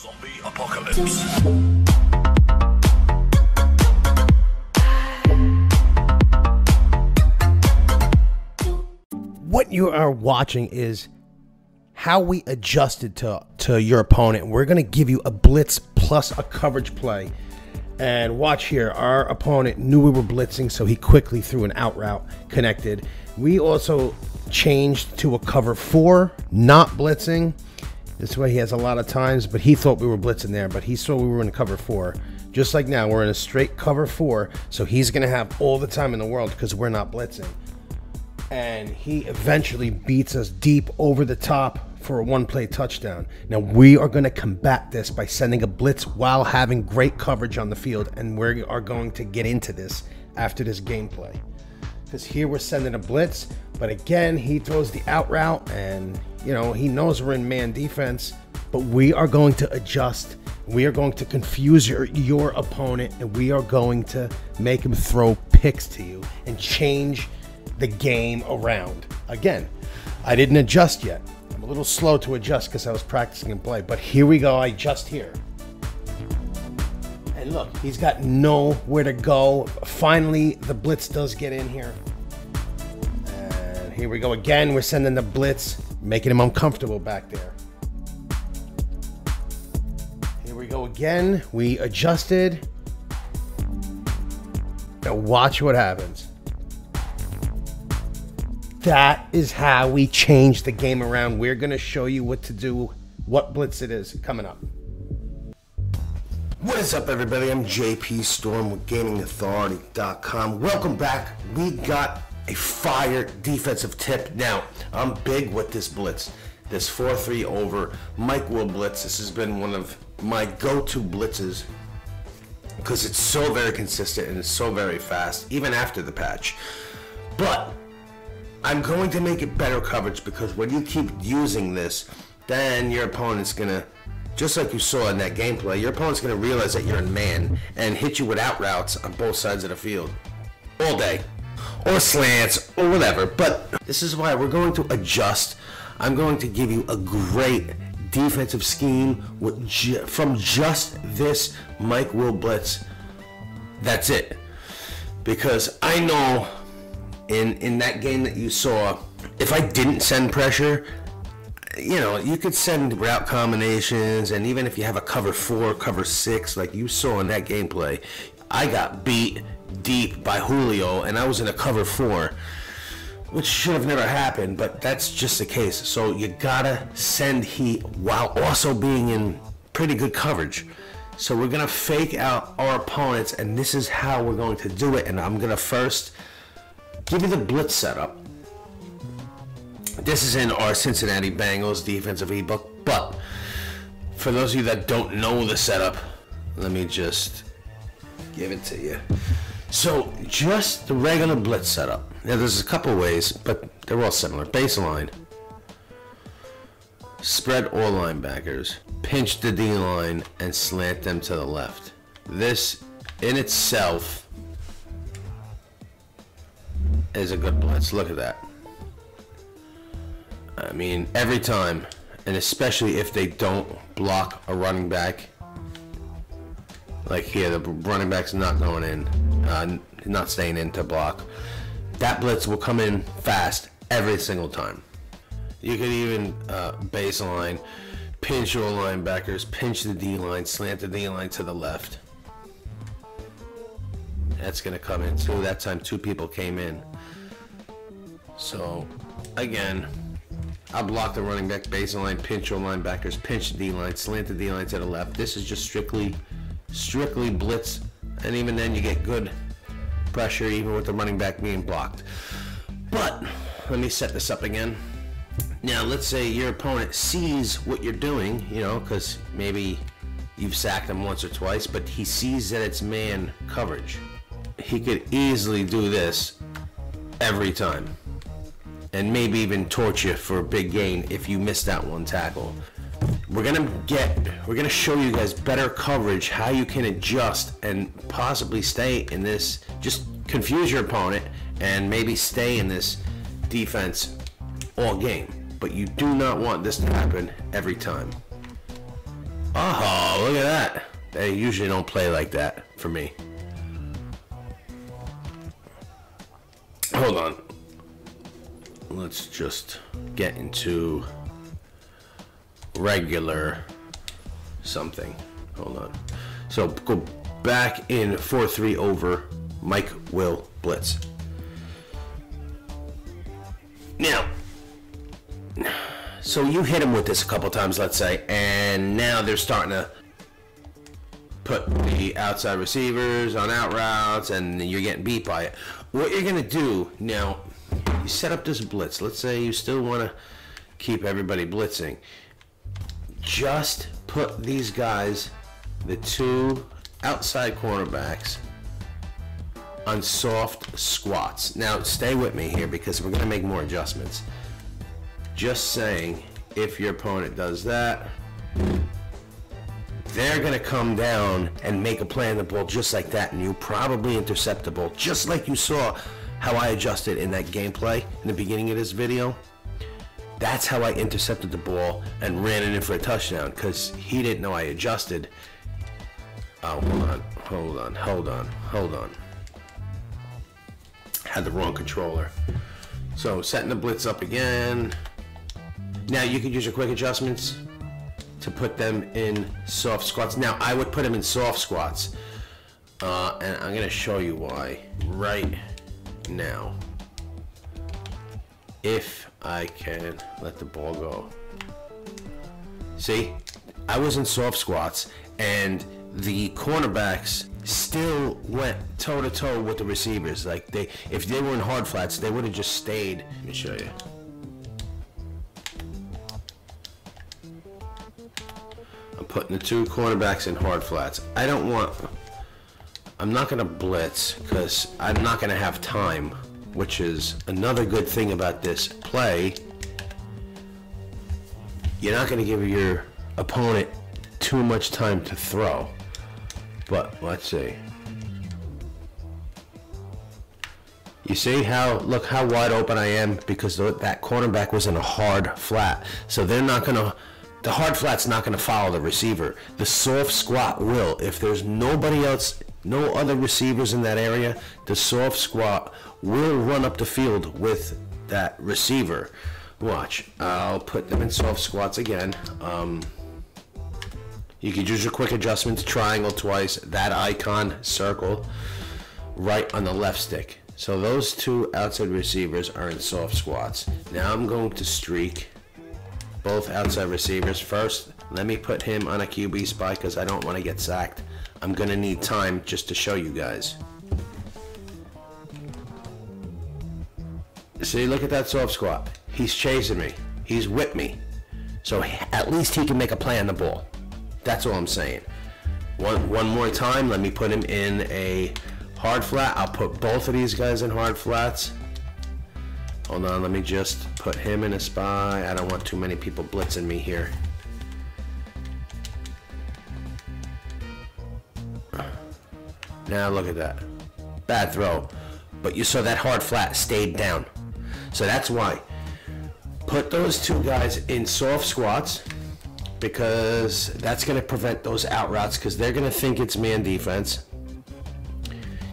Zombie apocalypse. What you are watching is how we adjusted to your opponent. We're going to give you a blitz plus a coverage play. And watch here, our opponent knew we were blitzing, so he quickly threw an out route, connected. We also changed to a cover 4, not blitzing. This way he has a lot of times, but he thought we were blitzing there, but he saw we were in cover 4. Just like now, we're in a straight cover 4, so he's going to have all the time in the world because we're not blitzing. And he eventually beats us deep over the top for a one-play touchdown. Now we are going to combat this by sending a blitz while having great coverage on the field, and we are going to get into this after this gameplay. Because here we're sending a blitz, but again he throws the out route, and you know he knows we're in man defense, but we are going to adjust. We are going to confuse your opponent, and we are going to make him throw picks to you and change the game around. Again, I didn't adjust yet. I'm a little slow to adjust because I was practicing and play, but here we go. I adjust here. And look, he's got nowhere to go. Finally, the blitz does get in here. And here we go again. We're sending the blitz, making him uncomfortable back there. Here we go again. We adjusted. Now watch what happens. That is how we change the game around. We're going to show you what to do, what blitz it is coming up. What is up, everybody? I'm JP Storm with GamingAuthority.com. Welcome back. We got a fire defensive tip. Now, I'm big with this blitz. This 4-3 over Mike Will blitz. This has been one of my go-to blitzes because it's so very consistent and it's so very fast, even after the patch. But I'm going to make it better coverage because when you keep using this, then your opponent's gonna, just like you saw in that gameplay, your opponent's gonna realize that you're in man and hit you with out routes on both sides of the field all day, or slants, or whatever. But this is why we're going to adjust. I'm going to give you a great defensive scheme with from just this Mike Will blitz. That's it. Because I know in that game that you saw, if I didn't send pressure, you know, you could send route combinations, and even if you have a cover 4, cover 6, like you saw in that gameplay, I got beat deep by Julio, and I was in a cover 4, which should have never happened, but that's just the case. So you gotta send heat while also being in pretty good coverage. So we're gonna fake out our opponents, and this is how we're going to do it. And I'm gonna first give you the blitz setup. This is in our Cincinnati Bengals defensive ebook, but for those of you that don't know the setup, let me just give it to you. So just the regular blitz setup. Now there's a couple ways, but they're all similar. Baseline. Spread all linebackers. Pinch the D-line and slant them to the left. This in itself is a good blitz. Look at that. I mean, every time, and especially if they don't block a running back, like here, the running back's not going in, not staying in to block, that blitz will come in fast every single time. You could even baseline, pinch your linebackers, pinch the D-line, slant the D-line to the left. That's going to come in too. That time 2 people came in. So again, I block the running back, baseline, pinch your linebackers, pinch the D-line, slant the D-line to the left. This is just strictly blitz, and even then you get good pressure even with the running back being blocked. But let me set this up again. Now let's say your opponent sees what you're doing, you know, because maybe you've sacked him once or twice, but he sees that it's man coverage. He could easily do this every time, and maybe even torch you for a big gain if you miss that one tackle. We're gonna show you guys better coverage, how you can adjust and possibly stay in this, just confuse your opponent and maybe stay in this defense all game. But you do not want this to happen every time. Aha! They usually don't play like that for me. Hold on. Let's just get into regular something. Hold on. So go back in 4-3 over Mike Will Blitz. Now, so you hit him with this a couple times, let's say, and now they're starting to put the outside receivers on out routes, and you're getting beat by it. What you're going to do now, you set up this blitz. Let's say you still want to keep everybody blitzing. Just put these guys, the two outside cornerbacks, on soft squats. Now, stay with me here because we're going to make more adjustments. Just saying, if your opponent does that, they're going to come down and make a play on the ball just like that, and you probably interceptable, just like you saw how I adjusted in that gameplay in the beginning of this video. That's how I intercepted the ball and ran it in for a touchdown, because he didn't know I adjusted. Oh, hold on. Had the wrong controller. So setting the blitz up again. Now you could use your quick adjustments to put them in soft squats. Now I would put them in soft squats, and I'm gonna show you why right now. If I can let the ball go. See, I was in soft squats, and the cornerbacks still went toe to toe with the receivers. Like if they were in hard flats, they would have just stayed. Let me show you. I'm putting the two cornerbacks in hard flats. I'm not gonna blitz because I'm not gonna have time, which is another good thing about this play. You're not gonna give your opponent too much time to throw. But let's see. You see look how wide open I am, because that cornerback was in a hard flat. So the hard flat's not gonna follow the receiver. The soft squat will. If there's nobody else, no other receivers in that area, the soft squat will run up the field with that receiver. Watch, I'll put them in soft squats again. You could use your quick adjustments, triangle twice, that icon, circle, right on the left stick. So those two outside receivers are in soft squats. Now I'm going to streak both outside receivers. First, let me put him on a QB spy because I don't want to get sacked. I'm going to need time just to show you guys. See, look at that soft squat. He's chasing me. He's with me. So at least he can make a play on the ball. That's all I'm saying. One more time, let me put him in a hard flat. I'll put both of these guys in hard flats. Hold on, let me just put him in a spy. I don't want too many people blitzing me here. Now look at that. Bad throw. But you saw that hard flat stayed down. So that's why. Put those two guys in soft squats, because that's going to prevent those out routes, because they're going to think it's man defense.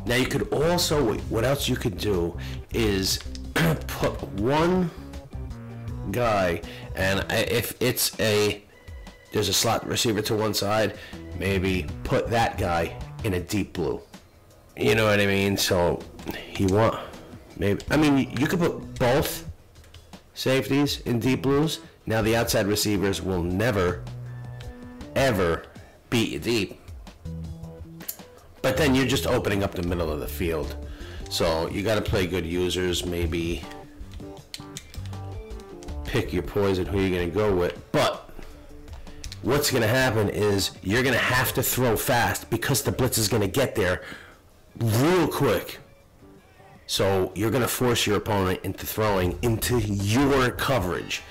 Now you could also, what else you could do is put one guy, and if there's a slot receiver to one side, maybe put that guy in a deep blue. You know what I mean? So you could put both safeties in deep blues. Now the outside receivers will never, ever beat you deep. But then you're just opening up the middle of the field. So you got to play good users. Maybe pick your poison, who you're going to go with. But what's going to happen is you're going to have to throw fast, because the blitz is going to get there real quick. So you're going to force your opponent into throwing into your coverage.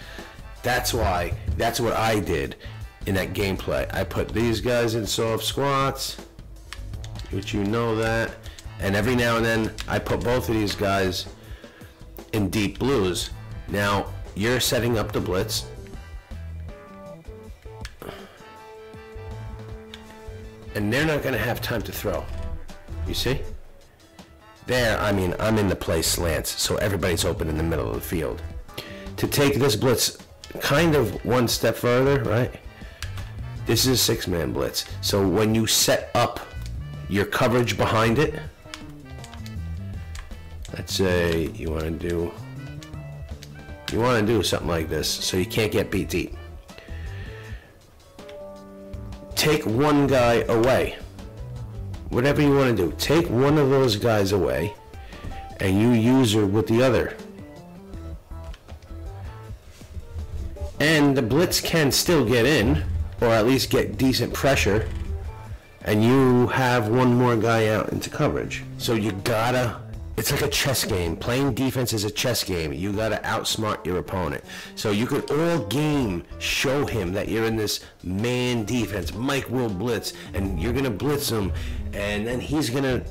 That's what I did in that gameplay. I put these guys in soft squats, which you know that, and every now and then I put both of these guys in deep blues. Now you're setting up the blitz. and they're not going to have time to throw. You see? There, I mean, I'm in the play slants, so everybody's open in the middle of the field. To take this blitz kind of one step further, right? This is a 6-man blitz. So when you set up your coverage behind it, let's say you want to do something like this so you can't get beat deep. Take one guy away. Whatever you want to do, take one of those guys away and you use her with the other. And the blitz can still get in, or at least get decent pressure, and you have one more guy out into coverage. So you gotta, it's like a chess game. Playing defense is a chess game. You gotta outsmart your opponent. So you could all game show him that you're in this man defense, Mike will blitz, and you're gonna blitz him, and then he's gonna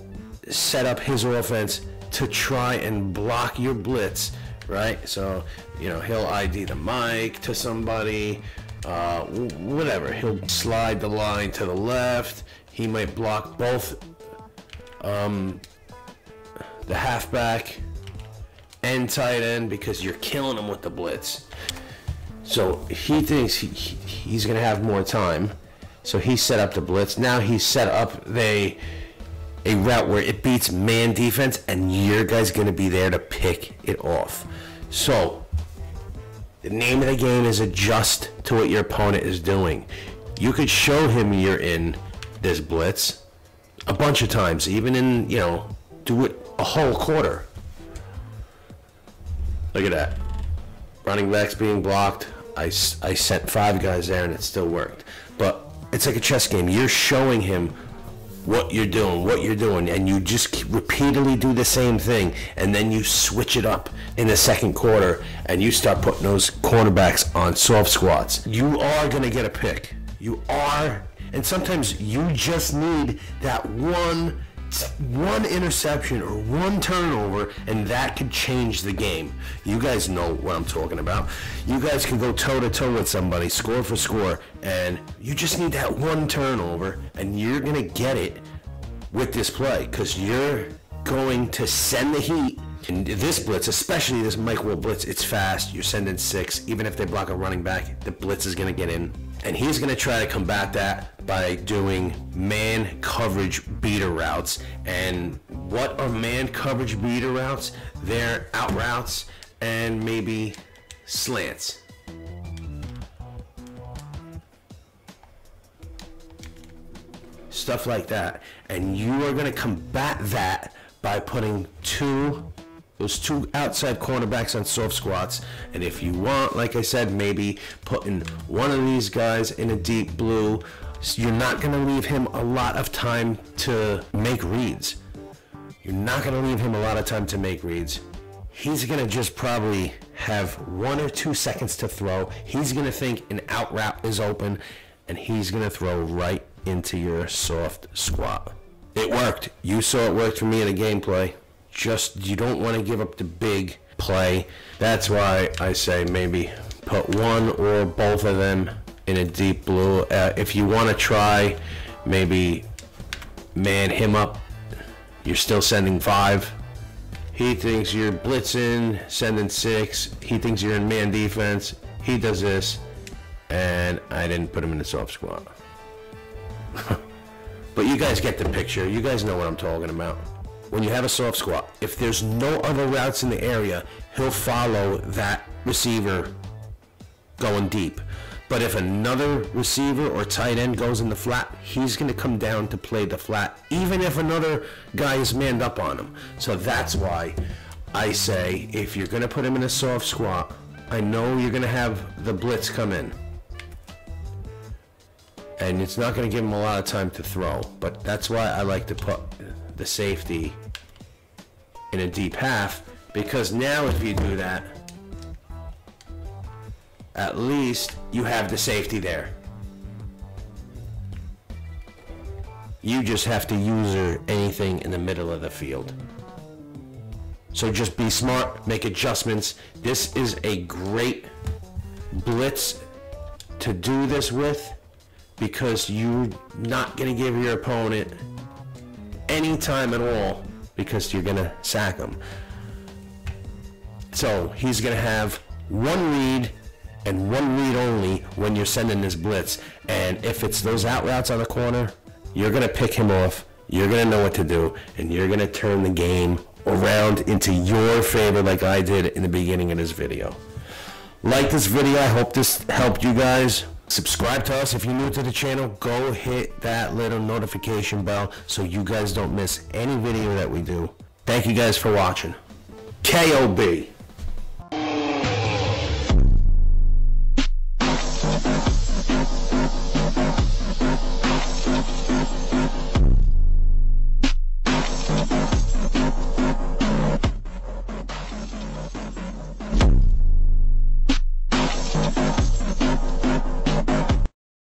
set up his offense to try and block your blitz, right? So, you know, he'll ID the mic to somebody, whatever. He'll slide the line to the left. He might block both the halfback and tight end because you're killing him with the blitz. So he thinks he's going to have more time. So he set up the blitz. Now he's set up a route where it beats man defense, and your guy's going to be there to pick it off. So the name of the game is adjust to what your opponent is doing. You could show him you're in this blitz a bunch of times, even in, you know, do it a whole quarter. Look at that. Running backs being blocked. I sent 5 guys there and it still worked. But it's like a chess game. You're showing him what you're doing, and you just repeatedly do the same thing, and then you switch it up in the second quarter and you start putting those cornerbacks on soft squats. You are going to get a pick. You are, and sometimes you just need that one interception or one turnover, and that could change the game. You guys know what I'm talking about. You guys can go toe-to-toe with somebody, score for score, and you just need that one turnover, and you're going to get it with this play because you're going to send the heat. And this blitz, especially this Mike Will blitz, it's fast. You're sending 6. Even if they block a running back, the blitz is going to get in. And he's going to try to combat that by doing man coverage beater routes. And what are man coverage beater routes? They're out routes and maybe slants. Stuff like that. And you are going to combat that by putting those two outside cornerbacks on soft squats, and if you want, like I said, maybe putting one of these guys in a deep blue. So you're not going to leave him a lot of time to make reads. You're not going to leave him a lot of time to make reads. He's going to just probably have 1 or 2 seconds to throw. He's going to think an out route is open, and he's going to throw right into your soft squat. It worked. You saw it worked for me in a gameplay. Just, you don't want to give up the big play. That's why I say maybe put one or both of them in a deep blue. If you want to try, maybe man him up. You're still sending 5. He thinks you're blitzing, sending 6. He thinks you're in man defense. He does this, and I didn't put him in the soft squat. But you guys get the picture. You guys know what I'm talking about. When you have a soft squat, if there's no other routes in the area, he'll follow that receiver going deep. But if another receiver or tight end goes in the flat, he's going to come down to play the flat, even if another guy is manned up on him. So that's why I say, if you're going to put him in a soft squat, I know you're going to have the blitz come in. And it's not going to give him a lot of time to throw. But that's why I like to put the safety in a deep half, because now if you do that, at least you have the safety there. You just have to use anything in the middle of the field. So just be smart, make adjustments. This is a great blitz to do this with, because you're not going to give your opponent any time at all because you're going to sack him. So he's going to have one read and one read only when you're sending this blitz. And if it's those out routes on the corner, you're going to pick him off, you're going to know what to do, and you're going to turn the game around into your favor like I did in the beginning of this video. Like this video, I hope this helped you guys. Subscribe to us if you're new to the channel. Go hit that little notification bell so you guys don't miss any video that we do. Thank you guys for watching. KOB.